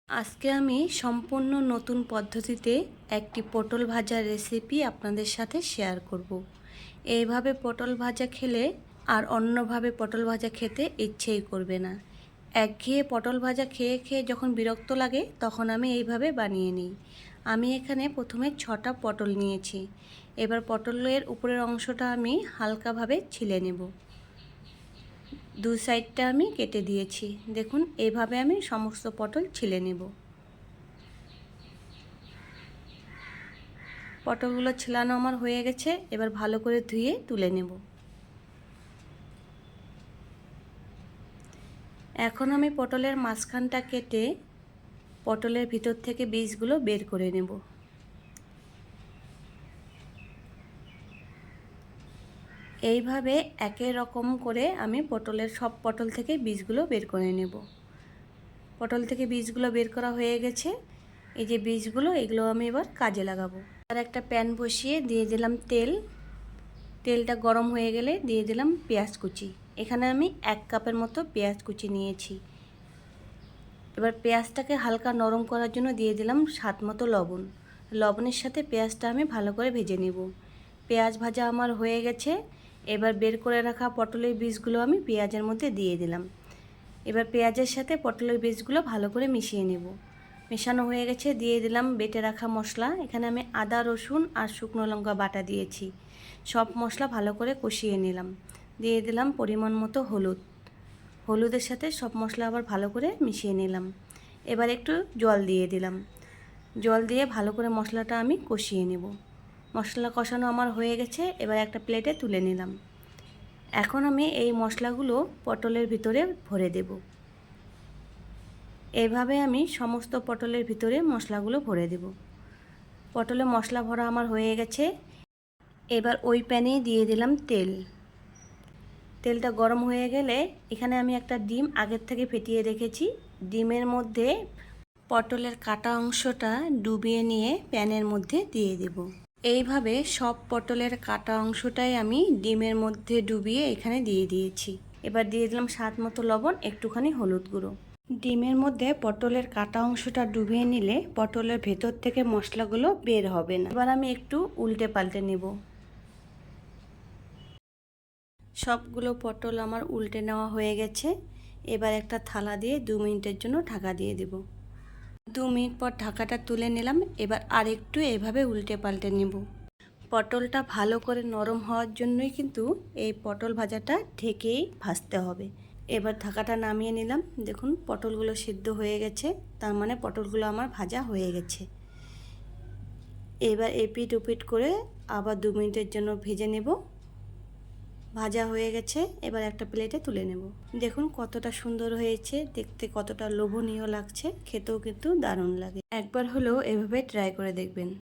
আজকে আমি সম্পূর্ণ নতুন পদ্ধতিতে একটি পটল ভাজার রেসিপি আপনাদের সাথে শেয়ার করব। এইভাবে পটল ভাজা খেলে আর অন্যভাবে পটল ভাজা খেতে ইচ্ছেই করবে না। একঘেয়ে পটল ভাজা খেয়ে খেয়ে যখন বিরক্ত লাগে তখন আমি এইভাবে বানিয়ে নিই। আমি এখানে প্রথমে 6টা পটল নিয়েছি। এবার পটলের উপরের অংশটা আমি হালকাভাবে ছিলে নেব। দু সাইডটা আমি কেটে দিয়েছি। দেখুন এইভাবে আমি সমস্ত পটল ছিলে নেব। পটলগুলো ছিলানো আমার হয়ে গেছে। এবার ভালো করে ধুয়ে তুলে নেব। এখন আমি পটলের মাঝখানটা কেটে পটলের ভিতর থেকে বীজগুলো বের করে নেব। এইভাবে একই রকম করে আমি সব পটল থেকে বীজগুলো বের করে নেব। পটল থেকে বীজগুলো বের করা হয়ে গেছে। এই যে বীজগুলো, এগুলো আমি এবার কাজে লাগাবো। আর একটা প্যান বসিয়ে দিয়ে দিলাম তেল। তেলটা গরম হয়ে গেলে দিয়ে দিলাম পেঁয়াজ কুচি। এখানে আমি 1 কাপের মতো পেঁয়াজ কুচি নিয়েছি। এবার পেঁয়াজটাকে হালকা নরম করার জন্য দিয়ে দিলাম স্বাদ মতো লবণ। লবণের সাথে পেঁয়াজটা আমি ভালো করে ভেজে নেব। পেঁয়াজ ভাজা আমার হয়ে গেছে। এবার বের করে রাখা পটলের বীজগুলো আমি পেঁয়াজের মধ্যে দিয়ে দিলাম। এবার পেঁয়াজের সাথে পটলের বীজগুলো ভালো করে মিশিয়ে নেব। মেশানো হয়ে গেছে, দিয়ে দিলাম বেটে রাখা মশলা। এখানে আমি আদা, রসুন আর শুকনো লঙ্কা বাটা দিয়েছি। সব মশলা ভালো করে কষিয়ে নিলাম। দিয়ে দিলাম পরিমাণ মতো হলুদ। হলুদের সাথে সব মশলা আবার ভালো করে মিশিয়ে নিলাম। এবার একটু জল দিয়ে দিলাম। জল দিয়ে ভালো করে মশলাটা আমি কষিয়ে নেব। মশলা কষানো আমার হয়ে গেছে। এবার একটা প্লেটে তুলে নিলাম। এখন আমি এই মশলাগুলো পটলের ভিতরে ভরে দেব। এইভাবে আমি সমস্ত পটলের ভিতরে মশলাগুলো ভরে দেব। পটলে মশলা ভরা আমার হয়ে গেছে। এবার ওই প্যানে দিয়ে দিলাম তেল। তেলটা গরম হয়ে গেলে এখানে আমি একটা ডিম আগের থেকে ফেটিয়ে রেখেছি। ডিমের মধ্যে পটলের কাটা অংশটা ডুবিয়ে নিয়ে প্যানের মধ্যে দিয়ে দেব। এইভাবে সব পটলের কাটা অংশটাই আমি ডিমের মধ্যে ডুবিয়ে এখানে দিয়ে দিয়েছি। এবার দিয়ে দিলাম স্বাদ মতো লবণ, একটুখানি হলুদ গুঁড়ো। ডিমের মধ্যে পটলের কাটা অংশটা ডুবিয়ে নিলে পটলের ভেতর থেকে মশলাগুলো বের হবে না। এবার আমি একটু উল্টে পাল্টে নেব। সবগুলো পটল আমার উল্টে নেওয়া হয়ে গেছে। এবার একটা থালা দিয়ে 2 মিনিটের জন্য ঢাকা দিয়ে দেব। 2 মিনিট পর ঢাকাটা তুলে নিলাম। এবার আরেকটু এভাবে উল্টে পাল্টে নেব। পটলটা ভালো করে নরম হওয়ার জন্যই কিন্তু এই পটল ভাজাটা ঢেকেই ভাজতে হবে। এবার ঢাকাটা নামিয়ে নিলাম। দেখুন পটলগুলো সিদ্ধ হয়ে গেছে, তার মানে পটলগুলো আমার ভাজা হয়ে গেছে। এবার এপিট ওপিট করে আবার 2 মিনিটের জন্য ভেজে নেব। ভাজা হয়ে গেছে। এবার একটা প্লেটে তুলে নেব। দেখুন কতটা সুন্দর হয়েছে, দেখতে কতটা লোভনীয় লাগছে, খেতেও কিন্তু দারুণ লাগে। একবার হলেও এভাবে ট্রাই করে দেখবেন।